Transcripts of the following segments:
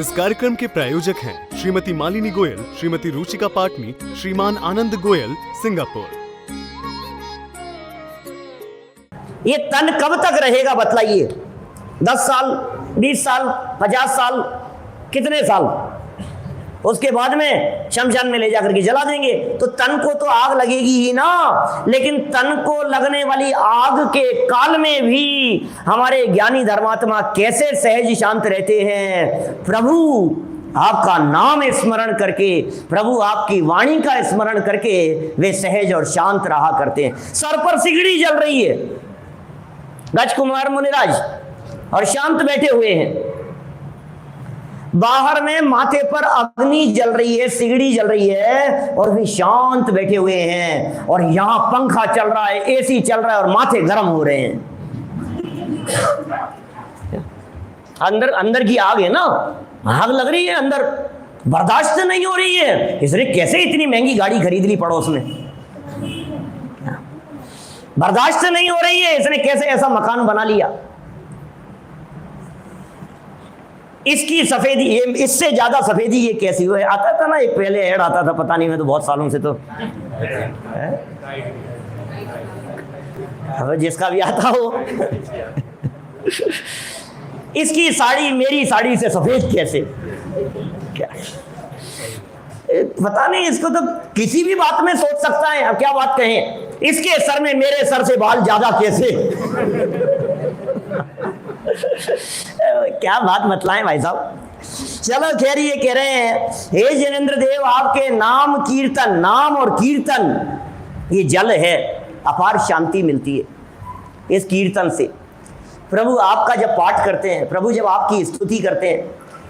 इस कार्यक्रम के प्रायोजक हैं श्रीमती मालिनी गोयल, श्रीमती रुचिका पाटनी, श्रीमान आनंद गोयल, सिंगापुर। ये तन कब तक रहेगा बतलाइए? 10 साल, 20 साल, 50 साल, कितने साल? उसके बाद में शमशान में ले जाकर के जला देंगे। तो तन को तो आग लगेगी ही ना, लेकिन तन को लगने वाली आग के काल में भी हमारे ज्ञानी धर्मात्मा कैसे सहज शांत रहते हैं? प्रभु आपका नाम स्मरण करके, प्रभु आपकी वाणी का स्मरण करके वे सहज और शांत रहा करते हैं। सर पर सिगड़ी जल रही है, राजकुमार मुनिराज और शांत बैठे हुए हैं। बाहर में माथे पर अग्नि जल रही है, सिगड़ी जल रही है, और भी शांत बैठे हुए हैं। और यहां पंखा चल रहा है, एसी चल रहा है, और माथे गर्म हो रहे हैं। अंदर की आग है ना, आग लग रही है अंदर, बर्दाश्त नहीं हो रही है। इसने कैसे इतनी महंगी गाड़ी खरीद ली पड़ोस में, बर्दाश्त नहीं हो रही है, इसने कैसे ऐसा मकान बना लिया। इसकी सफेदी, ये इससे ज्यादा सफेदी ये कैसी हुई? आता था ना एक पहले ऐड आता था, पता नहीं, मैं तो बहुत सालों से तो जिसका भी आता हो इसकी साड़ी मेरी साड़ी से सफेद कैसे? क्या पता नहीं, इसको तो किसी भी बात में सोच सकता है। अब क्या बात कहें, इसके सर में मेरे सर से बाल ज्यादा कैसे? क्या बात मतलाएं भाई साहब। चलो खैर, ये कह रहे हैं, हे जिनेंद्र देव, आपके नाम कीर्तन, नाम और कीर्तन ये जल है, अपार शांति मिलती है इस कीर्तन से। प्रभु आपका जब पाठ करते हैं, प्रभु जब आपकी स्तुति करते हैं,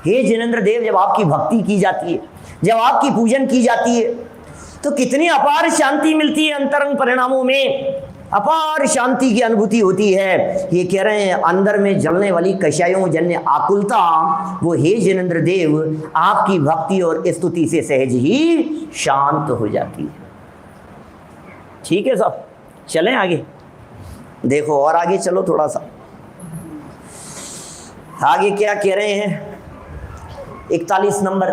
हे जिनेंद्र देव, जब आपकी भक्ति की जाती है, जब आपकी पूजन की जाती है, तो कितनी अपार शांति मिलती है। अंतरंग परिणामों में अपार शांति की अनुभूति होती है। ये कह रहे हैं, अंदर में जलने वाली कषायों जन्य आकुलता, वो हे जिनेंद्र देव आपकी भक्ति और स्तुति से सहज ही शांत हो जाती है। ठीक है साहब, चलें आगे। देखो और आगे चलो थोड़ा सा, आगे क्या कह रहे हैं? 41 नंबर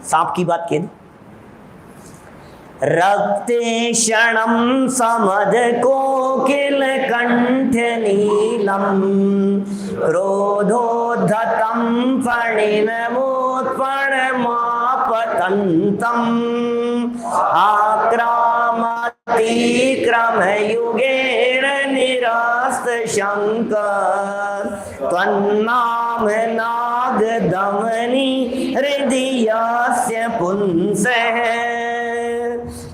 सांप की बात कह दी। रक्ते क्षणं समद कोकिल कंठ नीलम, क्रोधोद्धतं फणिनमुत्पणमापतन्तम्, आक्रामतिक्रमयुगेन निरास्त शंकर, त्वन्नाम नागदमनी हृदयस्य पुंसः।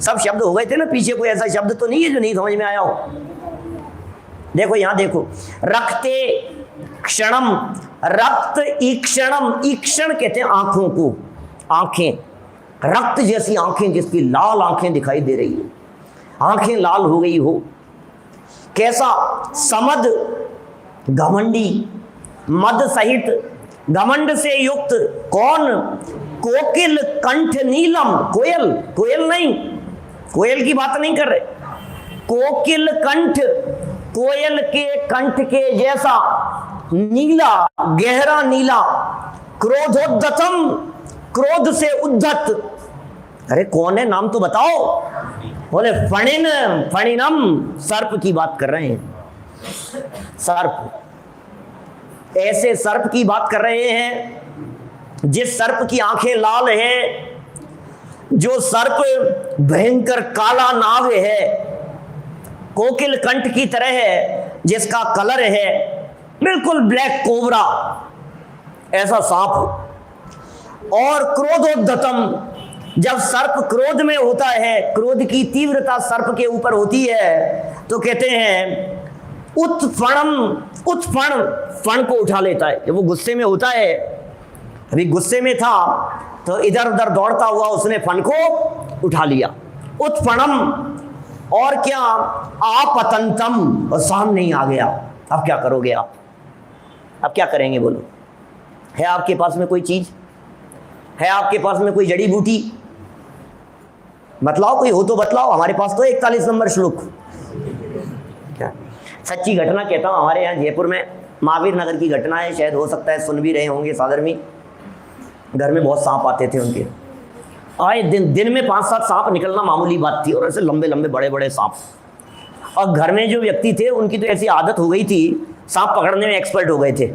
सब शब्द हो गए थे ना पीछे, कोई ऐसा शब्द तो नहीं है जो नहीं समझ में आया हो। देखो यहां देखो, रक्ते क्षणम, रक्त ईक्षणम, ईक्षण कहते हैं आंखों को, आंखें, रक्त जैसी आंखें, जिसकी लाल आंखें दिखाई दे रही है, आंखें लाल हो गई हो। कैसा? समद, घमंडी, मद सहित घमंड से युक्त। कौन? कोकिल कंठ नीलम, कोयल, कोयल नहीं, कोयल की बात नहीं कर रहे, कोकिल कंठ, कोयल के कंठ के जैसा नीला, गहरा नीला, क्रोधोद्धतम, क्रोध से उद्धत। अरे कौन है, नाम तो बताओ। बोले फणिन, फणिनम, सर्प की बात कर रहे हैं, सर्प, ऐसे सर्प की बात कर रहे हैं जिस सर्प की आंखें लाल है, जो सर्प भयंकर काला नाग है, कोकिल कंठ की तरह है, जिसका कलर है बिल्कुल ब्लैक कोबरा, ऐसा सांप। और क्रोधोद्धतम, जब सर्प क्रोध में होता है, क्रोध की तीव्रता सर्प के ऊपर होती है, तो कहते हैं उत्फणम, उत्फण, फण को उठा लेता है। जब वो गुस्से में होता है, अभी गुस्से में था तो इधर उधर दौड़ता हुआ उसने फण को उठा लिया, उत्फणम। और क्या? आपतंतम, और सामने ही आ गया। अब क्या करोगे आप? अब क्या करेंगे बोलो? है आपके पास में कोई चीज? है आपके पास में कोई जड़ी बूटी? बतलाओ, कोई हो तो बतलाओ। हमारे पास तो 41 नंबर श्लोक। क्या सच्ची घटना कहता हूँ, हमारे यहाँ जयपुर में महावीर नगर की घटना है, शायद हो सकता है सुन भी रहे होंगे सादर में। घर में बहुत सांप आते थे उनके, आए दिन में 5-7 सांप निकलना मामूली बात थी, और ऐसे लंबे लंबे बड़े बड़े सांप। और घर में जो व्यक्ति थे उनकी तो ऐसी आदत हो गई थी, सांप पकड़ने में एक्सपर्ट हो गए थे।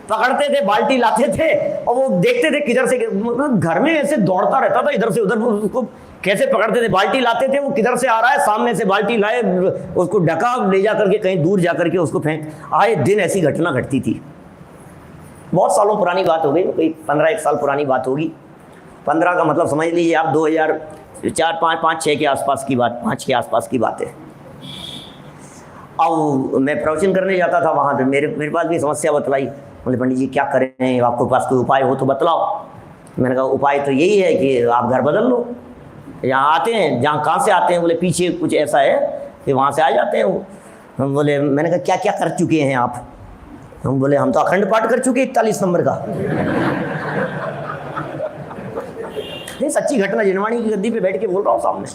पकड़ते थे, बाल्टी लाते थे और वो देखते थे किधर से, मतलब घर में ऐसे दौड़ता रहता था इधर से उधर, उसको कैसे पकड़ते थे। बाल्टी लाते थे, वो किधर से आ रहा है, सामने से बाल्टी लाए, उसको ढका, ले जा करके कहीं दूर जा करके उसको फेंक। आए दिन ऐसी घटना घटती थी। बहुत सालों पुरानी बात हो गई, कोई 15-1 साल पुरानी बात होगी। 15 का मतलब समझ लीजिए आप 2004, 5, 6 के आसपास की बात, 5 के आसपास की बात है। अब मैं प्रवचन करने जाता था वहाँ पे, मेरे पास भी समस्या बतलाई। बोले पंडित जी क्या करें, आपके पास कोई उपाय हो तो बतलाओ। मैंने कहा उपाय तो यही है कि आप घर बदल लो, यहाँ आते हैं, जहाँ कहाँ से आते हैं, बोले पीछे कुछ ऐसा है कि वहाँ से आ जाते हैं वो। हम बोले, मैंने कहा क्या क्या कर चुके हैं आप? हम बोले हम तो अखंड पाठ कर चुके 41 नंबर का। ये सच्ची घटना, जिनवाणी की गद्दी पे बैठ के बोल रहा हूँ सामने।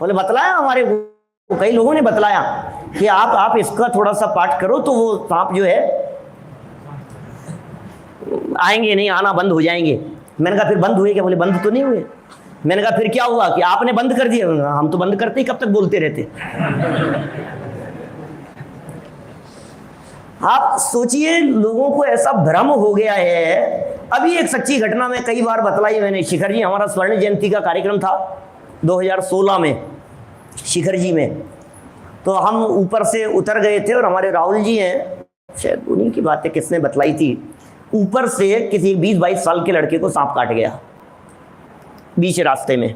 बोले बतलाया हमारे को, कई लोगों ने बतलाया कि आप इसका थोड़ा सा पाठ करो तो वो सांप जो है आएंगे नहीं, आना बंद हो जाएंगे। मैंने कहा फिर बंद हुए क्या? बोले बंद तो नहीं हुए। मैंने कहा फिर क्या हुआ कि आपने बंद कर दिया? हम तो बंद करते ही कब तक बोलते रहते। आप सोचिए, लोगों को ऐसा भ्रम हो गया है। अभी एक सच्ची घटना में कई बार बतलाई मैंने। शिखर जी, हमारा स्वर्ण जयंती का कार्यक्रम था 2016 में शिखर जी में, तो हम ऊपर से उतर गए थे और हमारे राहुल जी हैं, शायद उन्हीं की बातें किसने बतलाई थी, ऊपर से किसी 20-22 साल के लड़के को सांप काट गया बीच रास्ते में।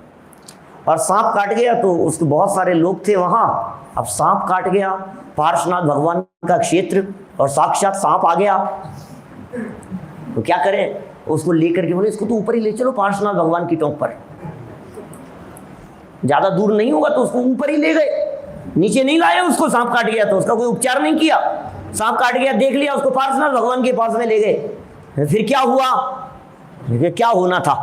और सांप काट गया तो उसके बहुत सारे लोग थे वहाँ। अब सांप काट गया, पार्श्वनाथ भगवान का क्षेत्र, और साक्षात सांप आ गया, तो क्या करें? उसको लेकर के बोले इसको तो ऊपर ही ले चलो पार्श्वनाथ भगवान की टोंक पर, ज्यादा दूर नहीं होगा। तो उसको ऊपर ही ले गए, नीचे नहीं लाए उसको। सांप काट गया तो उसका कोई उपचार नहीं किया, सांप काट गया, देख लिया उसको, पार्श्वनाथ भगवान के पास में ले गए। फिर क्या हुआ? क्या होना था?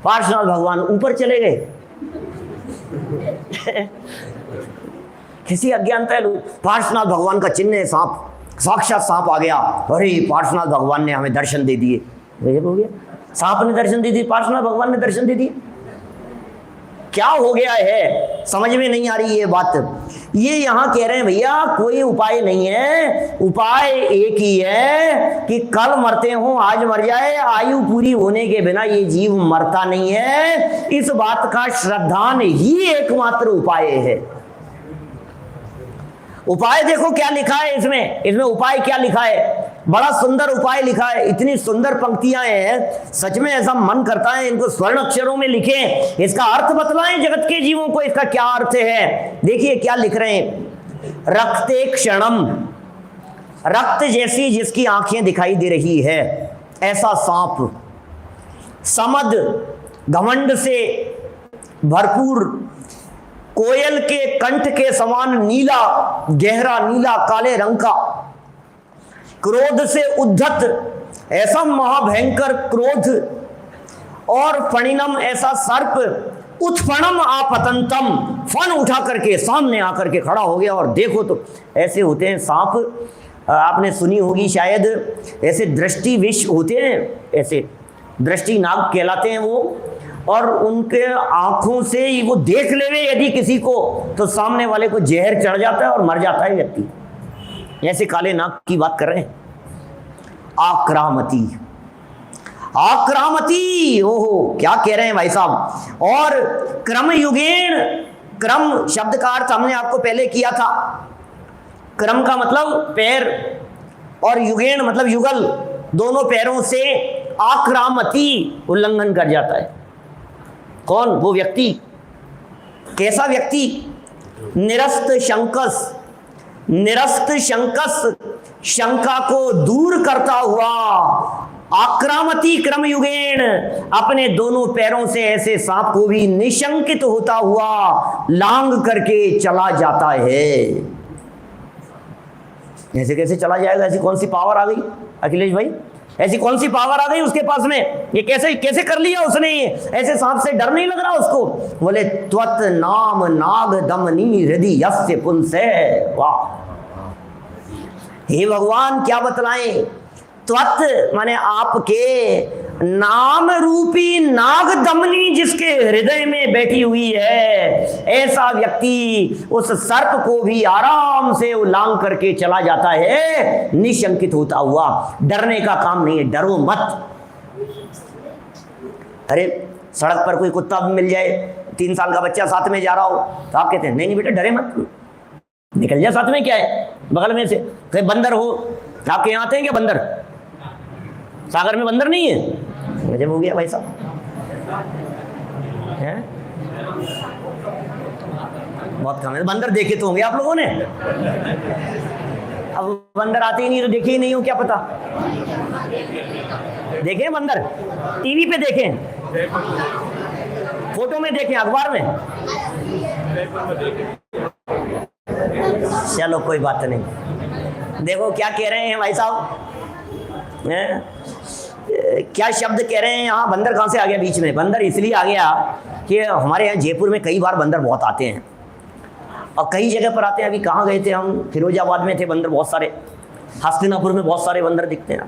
पार्श्वनाथ भगवान ऊपर चले गए। किसी अज्ञानता है, पार्श्वनाथ भगवान का चिन्ह है सांप, साक्षात सांप आ गया। अरे पार्श्वनाथ भगवान ने हमें दर्शन दे दिए। हो गया, सांप ने दर्शन दे दिए, पार्श्वनाथ भगवान ने दर्शन दे दिए। क्या हो गया है समझ में नहीं आ रही ये बात। ये यहाँ कह रहे हैं भैया कोई उपाय नहीं है, उपाय एक ही है कि कल मरते हो आज मर जाए, आयु पूरी होने के बिना ये जीव मरता नहीं है। इस बात का श्रद्धान ही एकमात्र उपाय है। उपाय देखो क्या लिखा है इसमें उपाय क्या लिखा है, बड़ा सुंदर उपाय लिखा है। इतनी सुंदर पंक्तियां हैं, सच में ऐसा मन करता है इनको स्वर्ण अक्षरों में लिखें, इसका अर्थ बतलाएं जगत के जीवों को, इसका क्या अर्थ है। देखिए क्या लिख रहे हैं, रक्ते क्षणम, रक्त जैसी जिसकी आंखें दिखाई दे रही है ऐसा सांप, समद घमंड से भरपूर, कोयल के कंठ के समान नीला, गहरा नीला काले रंग का, क्रोध से उद्धत, ऐसा महाभयंकर क्रोध, और फणिनम ऐसा सर्प, उत्फणम आपतंतम, फन उठा करके सामने आकर के खड़ा हो गया। और देखो तो ऐसे होते हैं सांप, आपने सुनी होगी शायद, ऐसे दृष्टि विष होते हैं, ऐसे दृष्टि नाग कहलाते हैं वो, और उनके आंखों से ही वो देख लेवे यदि किसी को तो सामने वाले को जहर चढ़ जाता है और मर जाता है व्यक्ति। ऐसे काले नाग की बात कर रहे हैं। आक्रामती, आक्रामती, ओहो क्या कह रहे हैं भाई साहब। और क्रम युगेण, क्रम शब्द का अर्थ हमने आपको पहले किया था। क्रम का मतलब पैर और युगेण मतलब युगल, दोनों पैरों से आक्रामती उल्लंघन कर जाता है। कौन? वो व्यक्ति। कैसा व्यक्ति? निरस्त शंकस, निरस्त शंकस, शंका को दूर करता हुआ, आक्रामती क्रम युगेण, अपने दोनों पैरों से ऐसे सांप को भी निशंकित होता हुआ लांग करके चला जाता है। ऐसे कैसे चला जाएगा? ऐसी कौन सी पावर आ गई अखिलेश भाई? ऐसी कौन सी पावर आ गई उसके पास में? ये कैसे कैसे कर लिया उसने? ये ऐसे सांप से डर नहीं लग रहा उसको? बोले त्वत नाम नाग दमनी हृदय यस्य पुंसे। वाह, हे भगवान क्या बतलाएं, त्वत् माने आपके नाम रूपी नाग दमनी जिसके हृदय में बैठी हुई है, ऐसा व्यक्ति उस सर्प को भी आराम से उलांग करके चला जाता है, निशंकित होता हुआ। डरने का काम नहीं है, डरो मत। अरे सड़क पर कोई कुत्ता भी मिल जाए, 3 साल का बच्चा साथ में जा रहा हो, तो आप कहते हैं नहीं नहीं बेटा डरे मत, निकल जा, साथ में क्या है, बगल में से। कहीं बंदर हो, आपके यहाँ आते हैं क्या बंदर? सागर में बंदर नहीं है? गजब हो गया भाई साहब। बहुत कम है, बंदर देखे तो होंगे आप लोगों ने। अब बंदर आते ही नहीं तो देखे ही नहीं हो, क्या पता। देखें बंदर, टीवी पे देखें, फोटो में देखें, अखबार में। चलो कोई बात नहीं। देखो क्या कह रहे हैं भाई साहब, क्या शब्द कह रहे हैं यहाँ। बंदर कहाँ से आ गया बीच में? बंदर इसलिए आ गया कि हमारे यहाँ जयपुर में कई बार बंदर बहुत आते हैं और कई जगह पर आते हैं। अभी कहाँ गए थे हम? फिरोजाबाद में थे, बंदर बहुत सारे। हस्तिनापुर में बहुत सारे बंदर दिखते हैं।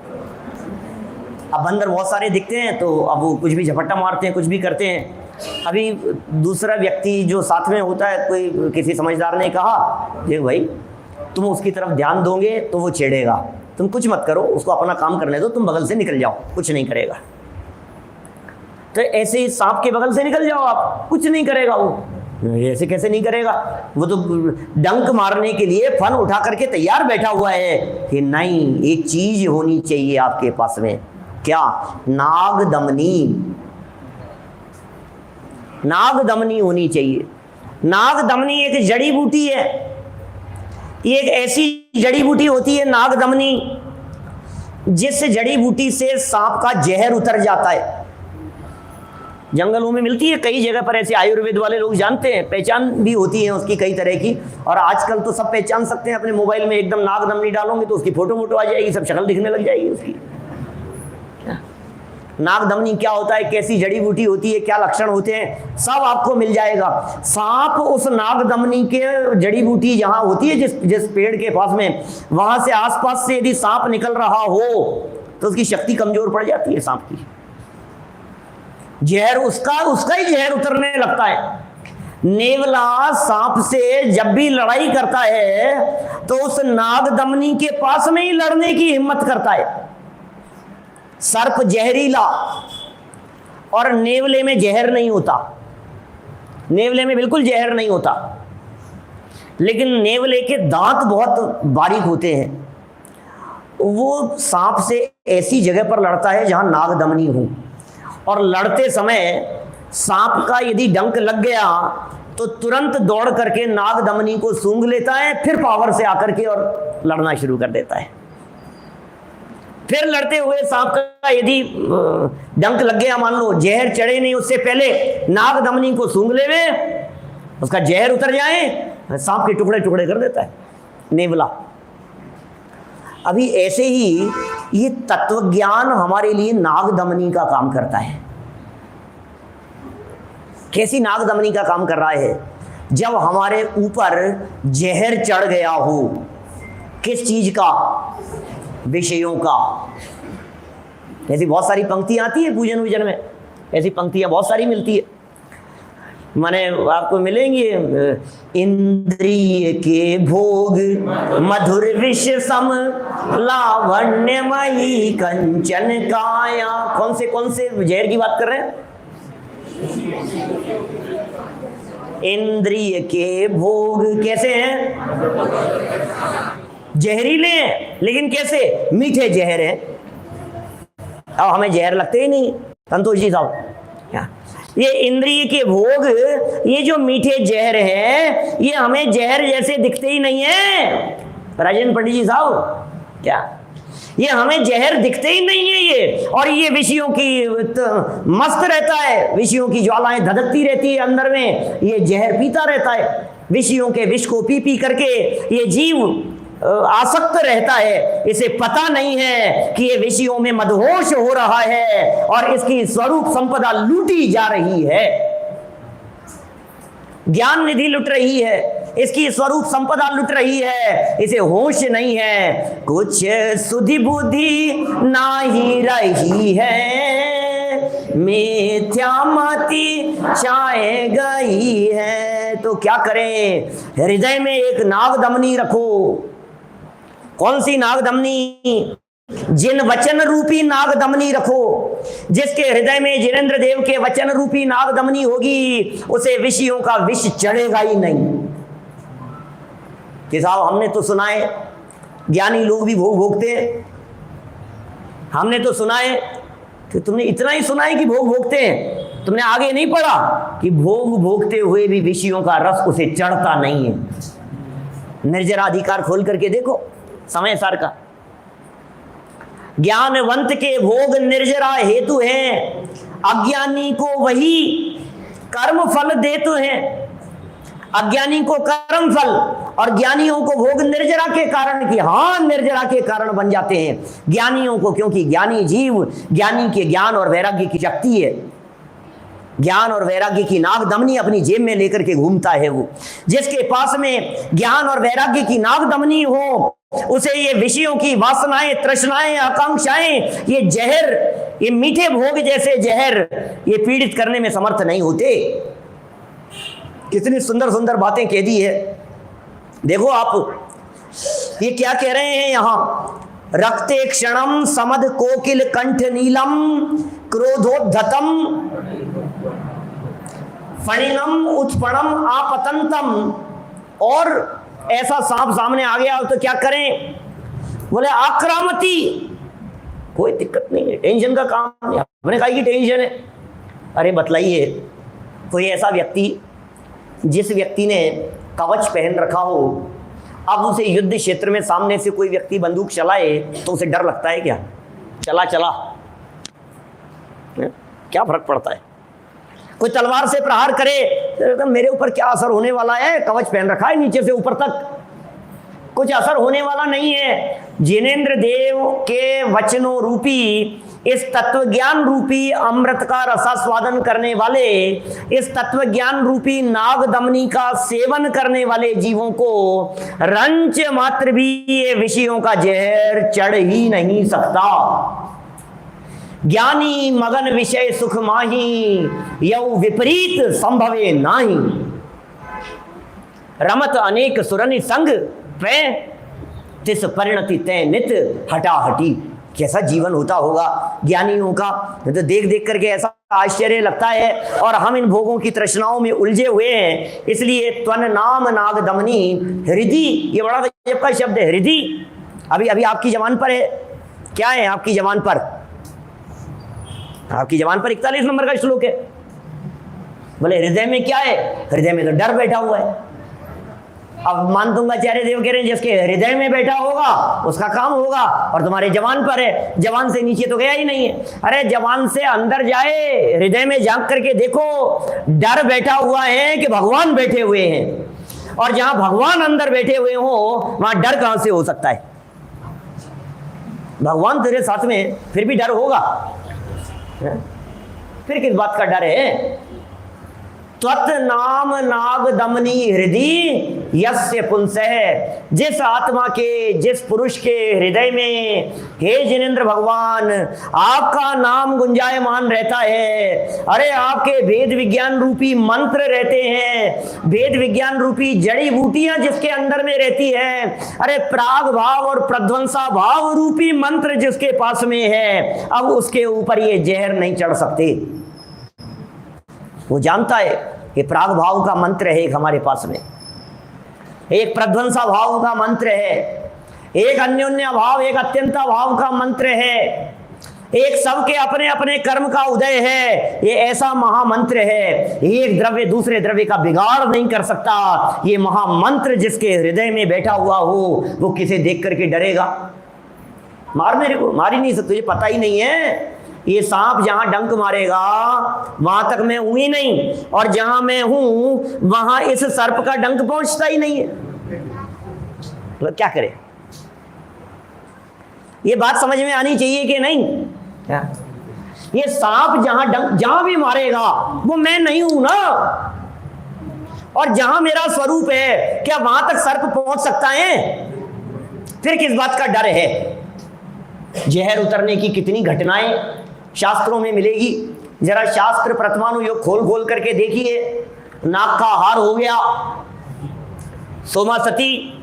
अब बंदर बहुत सारे दिखते हैं तो अब वो कुछ भी झपट्टा मारते हैं, कुछ भी करते हैं। अभी दूसरा व्यक्ति जो साथ में होता है, कोई किसी समझदार ने कहा, देख भाई तुम उसकी तरफ ध्यान दोगे तो वो छेड़ेगा, तुम कुछ मत करो, उसको अपना काम करने दो, तुम बगल से निकल जाओ, कुछ नहीं करेगा। तो ऐसे ही सांप के बगल से निकल जाओ आप, कुछ नहीं करेगा वो। ऐसे कैसे नहीं करेगा? वो तो डंक मारने के लिए फन उठा करके तैयार बैठा हुआ है कि नहीं, एक चीज होनी चाहिए आपके पास में। क्या? नाग दमनी। नाग दमनी होनी चाहिए। नाग दमनी एक जड़ी बूटी है। ये एक ऐसी जड़ी बूटी होती है नाग दमनी, जिस जड़ी बूटी से सांप का जहर उतर जाता है। जंगलों में मिलती है कई जगह पर, ऐसे आयुर्वेद वाले लोग जानते हैं, पहचान भी होती है उसकी कई तरह की। और आजकल तो सब पहचान सकते हैं अपने मोबाइल में, एकदम नाग दमनी डालोगे तो उसकी फोटो आ जाएगी, सब शक्ल दिखने लग जाएगी उसकी। नाग दमनी क्या होता है, कैसी जड़ी बूटी होती है, क्या लक्षण होते हैं, सब आपको मिल जाएगा। सांप उस नाग दमनी के जड़ी बूटी जहां होती है, जिस पेड़ के पास में, वहां से आसपास से यदि सांप निकल रहा हो तो उसकी शक्ति कमजोर पड़ जाती है सांप की। जहर उसका ही जहर उतरने लगता है। नेवला सांप से जब भी लड़ाई करता है तो उस नाग दमनी के पास में ही लड़ने की हिम्मत करता है। सर्प जहरीला, और नेवले में जहर नहीं होता, नेवले में बिल्कुल जहर नहीं होता, लेकिन नेवले के दांत बहुत बारीक होते हैं। वो सांप से ऐसी जगह पर लड़ता है जहां नाग दमनी हो, और लड़ते समय सांप का यदि डंक लग गया तो तुरंत दौड़ करके नाग दमनी को सूंघ लेता है, फिर पावर से आकर के और लड़ना शुरू कर देता है। फिर लड़ते हुए सांप का यदि डंक लग गया, मान लो जहर चढ़े नहीं उससे पहले, नाग दमनी को सूंघ लेवे, उसका जहर उतर जाए, सांप के टुकड़े टुकड़े कर देता है नेवला। अभी ऐसे ही ये तत्व ज्ञान हमारे लिए नाग दमनी का काम करता है। कैसी नाग दमनी का काम कर रहा है? जब हमारे ऊपर जहर चढ़ गया हो, किस चीज का? विषयों का। ऐसी बहुत सारी पंक्तियां आती है पूजन वूजन में, ऐसी पंक्तियां बहुत सारी मिलती है, माने आपको मिलेंगी। इंद्रिय के भोग मधुर विष सम, लावण्यमयी कंचन काया। कौन से जहर की बात कर रहे हैं? इंद्रिय के भोग कैसे हैं? जहरीले हैं, लेकिन कैसे? मीठे जहर हैं। अब हमें जहर लगते ही नहीं संतोष जी साहब। ये इंद्रिय के भोग, ये जो मीठे जहर हैं, ये हमें जहर जैसे दिखते ही नहीं है राजेंद्र पंडित जी साहब। क्या ये हमें जहर दिखते ही नहीं है ये? और ये विषयों की मस्त रहता है, विषयों की ज्वालाएं धधकती रहती है अंदर में, ये जहर पीता रहता है। विषयों के विष को पी करके ये जीव आसक्त रहता है। इसे पता नहीं है कि ये विषयों में मदहोश हो रहा है और इसकी स्वरूप संपदा लूटी जा रही है, ज्ञान निधि लुट रही है। इसकी स्वरूप संपदा लुट रही है, इसे होश नहीं है, कुछ सुधि बुद्धि नाही रही है, मिथ्या मति छाए गई है। तो क्या करें? हृदय में एक नागदमनी रखो। कौन सी नागदमनी? जिन वचन रूपी नागदमनी रखो। जिसके हृदय में जिनेंद्र देव के वचन रूपी नागदमनी होगी, उसे विषयों का विष चढ़ेगा ही नहीं। कि साहब हमने तो सुना है ज्ञानी लोग भी भोग भोगते हैं, हमने तो सुना है। कि तुमने इतना ही सुना है कि भोग भोगते हैं, तुमने आगे नहीं पढ़ा कि भोग भोगते हुए भी विषयों का रस उसे चढ़ता नहीं है। निर्जरा अधिकार खोल करके देखो समय सार का। ज्ञानवंत के भोग निर्जरा हेतु हैं, अज्ञानी को वही कर्म फल देते हैं। अज्ञानी को कर्म फल और ज्ञानियों को भोग निर्जरा के कारण की, हाँ निर्जरा के कारण बन जाते हैं ज्ञानियों को, क्योंकि ज्ञानी जीव, ज्ञानी के ज्ञान और वैराग्य की शक्ति है। ज्ञान और वैराग्य की नागदमनी अपनी जेब में लेकर के घूमता है वो। जिसके पास में ज्ञान और वैराग्य की नागदमनी हो, उसे ये विषयों की वासनाएं, तृष्णाएं, आकांक्षाएं, ये जहर, ये मीठे भोग जैसे जहर, ये पीड़ित करने में समर्थ नहीं होते। कितनी सुंदर सुंदर बातें कह दी है। देखो आप ये क्या कह रहे हैं यहां, रक्ते क्षणम समद कोकिल कंठ नीलम क्रोधोद्धतम फणिनम उत्पणम आपतंतम। और ऐसा सांप सामने आ गया तो क्या करें? बोले आक्रामती, कोई दिक्कत नहीं है, टेंशन का काम नहीं। हमने कहा कि टेंशन है। अरे बतलाइए, कोई ऐसा व्यक्ति जिस व्यक्ति ने कवच पहन रखा हो, अब उसे युद्ध क्षेत्र में सामने से कोई व्यक्ति बंदूक चलाए तो उसे डर लगता है क्या? चला चला, क्या फर्क पड़ता है? कोई तलवार से प्रहार करे तो मेरे ऊपर क्या असर होने वाला है, कवच पहन रखा है नीचे से ऊपर तक, कुछ असर होने वाला नहीं है। जिनेंद्र देव के वचनों रूपी, इस तत्व ज्ञान रूपी अमृत का रसास्वादन करने वाले, इस तत्व ज्ञान रूपी नागदमनी का सेवन करने वाले जीवों को रंच मात्र भी ये विषयों का जहर चढ़ ही नहीं सकता। ज्ञानी मगन विषय सुख माही, यौ विपरीत संभवे नाही। रमत अनेक सुरनि संग पे, तिस परिणति तय नित हटाहटी। कैसा जीवन होता होगा ज्ञानियों का, तो देख देख करके ऐसा आश्चर्य लगता है। और हम इन भोगों की तृष्णाओं में उलझे हुए हैं। इसलिए त्वन नाम नागदमनी हृदय, ये बड़ा गजब का शब्द है हृदय। अभी अभी आपकी जबान पर है, क्या है आपकी जबान पर? आपकी जबान पर 41 नंबर का श्लोक है। बोले हृदय में क्या है? हृदय में तो डर बैठा हुआ है। अब मान दूंगा चार्य देव कह रहे हैं जिसके हृदय में बैठा होगा उसका काम होगा, और तुम्हारे जवान पर है, जवान से नीचे तो गया ही नहीं है। अरे जवान से अंदर जाए, हृदय में झांक करके देखो, डर बैठा हुआ है कि भगवान बैठे हुए हैं। और जहां भगवान अंदर बैठे हुए हो वहां डर कहां से हो सकता है? भगवान तेरे साथ में फिर भी डर होगा, फिर किस बात का डर है? त्वत् नाम नागदमनी हृदय यस्य पुंसः, जिस आत्मा के, जिस पुरुष के हृदय में हे जिनेंद्र भगवान आपका नाम गुंजायमान रहता है। अरे आपके वेद विज्ञान रूपी मंत्र रहते हैं, वेद विज्ञान रूपी जड़ी बूटियां जिसके अंदर में रहती है। अरे प्राग भाव और प्रध्वंसा भाव रूपी मंत्र जिसके पास में है, अब उसके ऊपर ये जहर नहीं चढ़ सकते। वो जानता है कि प्राग भाव का मंत्र है एक हमारे पास में, एक प्रध्वंसा भाव का मंत्र है, एक अन्योन्य भाव, एक अत्यंता भाव का मंत्र है, एक सबके अपने अपने कर्म का उदय है। ये ऐसा महामंत्र है, एक द्रव्य दूसरे द्रव्य का बिगाड़ नहीं कर सकता। ये महामंत्र जिसके हृदय में बैठा हुआ हो वो किसे देख करके डरेगा? मेरे को मार ही नहीं सकते, ये पता ही नहीं है। ये सांप जहां डंक मारेगा वहां तक मैं हूं ही नहीं, और जहां मैं हूं वहां इस सर्प का डंक पहुंचता ही नहीं है। तो क्या करें? ये बात समझ में आनी चाहिए कि नहीं? ये सांप जहां भी मारेगा वो मैं नहीं हूं ना। और जहां मेरा स्वरूप है क्या वहां तक सर्प पहुंच सकता है? फिर किस बात का डर है? जहर उतरने की कितनी घटनाएं शास्त्रों में मिलेगी। जरा शास्त्र प्रथमानुयोग खोल खोल करके देखिए। नाक का हार हो गया, सोमा सती,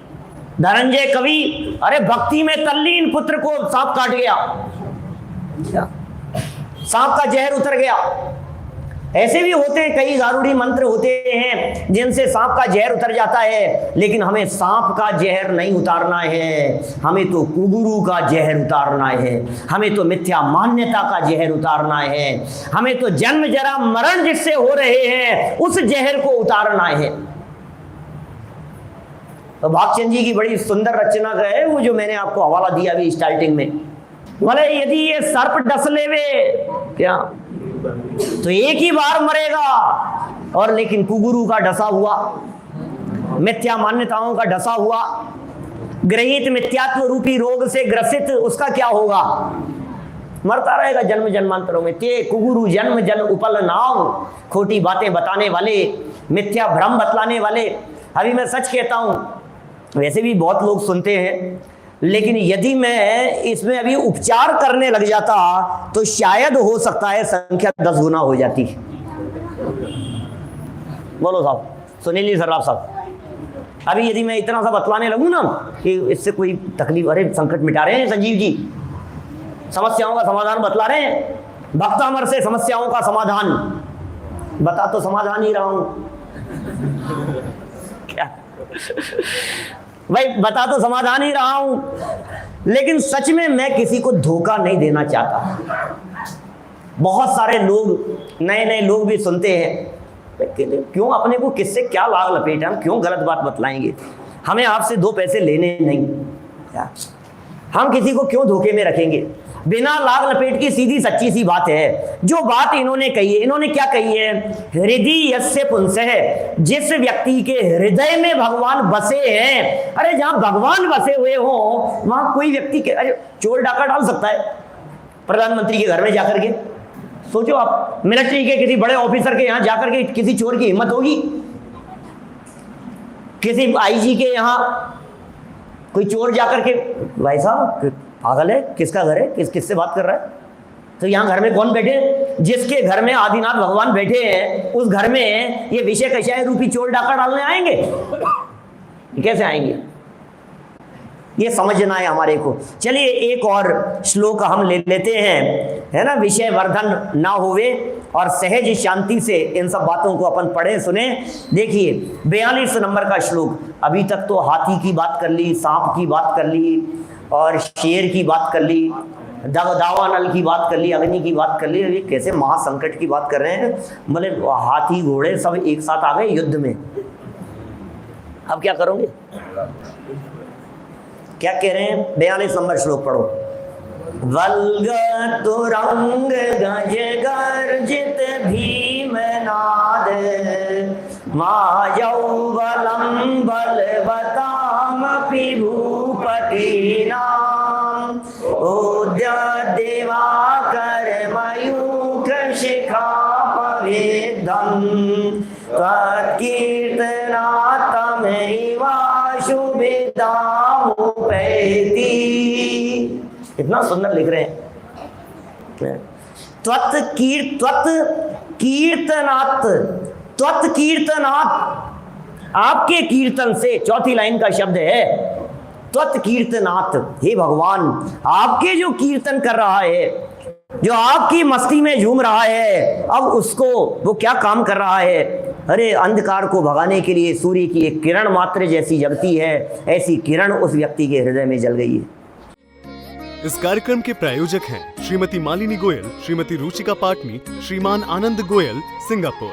धनंजय कवि, अरे भक्ति में तल्लीन पुत्र को सांप काट गया, सांप का जहर उतर गया। ऐसे भी होते हैं, कई गारुड़ी मंत्र होते हैं जिनसे सांप का जहर उतर जाता है, लेकिन हमें सांप का जहर नहीं उतारना है, हमें तो कुगुरु का जहर उतारना है, हमें तो मिथ्या मान्यता का जहर उतारना है, हमें तो जन्म जरा मरण जिससे हो रहे हैं उस जहर को उतारना है। तो भागचंद जी की बड़ी सुंदर रचना का है वो, जो मैंने आपको हवाला दिया अभी स्टार्टिंग में। बोले यदि ये सर्प डस लेवे क्या तो एक ही बार मरेगा, और लेकिन कुगुरु का डसा हुआ, मिथ्या मान्यताओं का डसा हुआ, ग्रहित मिथ्यात्व रूपी रोग से ग्रसित, उसका क्या होगा? मरता रहेगा जन्म जन्मांतरों में। ते कुगुरु जन्म जन उपल नाव, खोटी बातें बताने वाले, मिथ्या भ्रम बतलाने वाले। अभी मैं सच कहता हूं, वैसे भी बहुत लोग सुनते हैं, लेकिन यदि मैं इसमें अभी उपचार करने लग जाता तो शायद हो सकता है संख्या 10 गुना हो जाती। बोलो साहब, सुनील सराफ साहब, अभी यदि मैं इतना सा बतलाने लगूं ना कि इससे कोई तकलीफ, अरे संकट मिटा रहे हैं संजीव जी, समस्याओं का समाधान बतला रहे हैं, भक्तामर से समस्याओं का समाधान बता तो समाधान ही रहा हूं क्या भाई, बता तो समाधान ही रहा हूं, लेकिन सच में मैं किसी को धोखा नहीं देना चाहता। बहुत सारे लोग, नए नए लोग भी सुनते हैं, क्यों अपने को किससे क्या लाग लपेट, हम क्यों गलत बात बतलाएंगे, हमें आपसे 2 पैसे लेने नहीं, हम किसी को क्यों धोखे में रखेंगे। बिना लाग लपेट की सीधी सच्ची सी बात है जो बात इन्होंने कही है। इन्होंने क्या कही है? हृदय यस्य पुंसः, जिस व्यक्ति के हृदय में भगवान बसे हैं। अरे जहां भगवान बसे हुए हो वहां कोई व्यक्ति के, अरे चोर डाका डाल सकता है प्रधानमंत्री के घर में जाकर के? सोचो आप, मिलिट्री के किसी बड़े ऑफिसर के यहां जाकर के किसी चोर की हिम्मत होगी? किसी आईजी के यहां कोई चोर जाकर के, भाई साहब पागल है, किसका घर है, किससे बात कर रहा है? तो यहाँ घर में कौन बैठे? जिसके घर में आदिनाथ भगवान बैठे हैं उस घर में ये विषय कषाय रूपी चोर डाका डालने आएंगे? कैसे आएंगे? ये समझना है हमारे को। चलिए एक और श्लोक हम ले लेते हैं, है ना। विषय वर्धन ना होवे और सहज शांति से इन सब बातों को अपन पढ़े सुने। देखिए 42 नंबर का श्लोक। अभी तक तो हाथी की बात कर ली, सांप की बात कर ली, और शेर की बात कर ली, दावानल की बात कर ली, अग्नि की बात कर ली। अभी कैसे महासंकट की बात कर रहे हैं, मतलब हाथी घोड़े सब एक साथ आ गए युद्ध में। अब क्या करोगे? क्या कह रहे हैं? 42 नंबर श्लोक पढ़ो। वल्ग तुरंग गज गर्जित भीमनाद मायौवलम बलवतामपि भूपतीनाम उद्य देवाकर मयूख शिखापवेदम त्वत्कीर्तनातमैवाशुभिदामुपैति। इतना सुंदर लिख रहे हैं। त्वत् कीर्तनात्, आपके कीर्तन से, चौथी लाइन का शब्द है त्वत् कीर्तनात्। हे भगवान, आपके जो कीर्तन कर रहा है, जो आपकी मस्ती में झूम रहा है, अब उसको वो क्या काम कर रहा है? अरे अंधकार को भगाने के लिए सूर्य की एक किरण मात्र जैसी जगती है, ऐसी किरण उस व्यक्ति के हृदय में जल गई है। इस कार्यक्रम के प्रायोजक हैं श्रीमती मालिनी गोयल, श्रीमती रुचिका पाटनी, श्रीमान आनंद गोयल, सिंगापुर।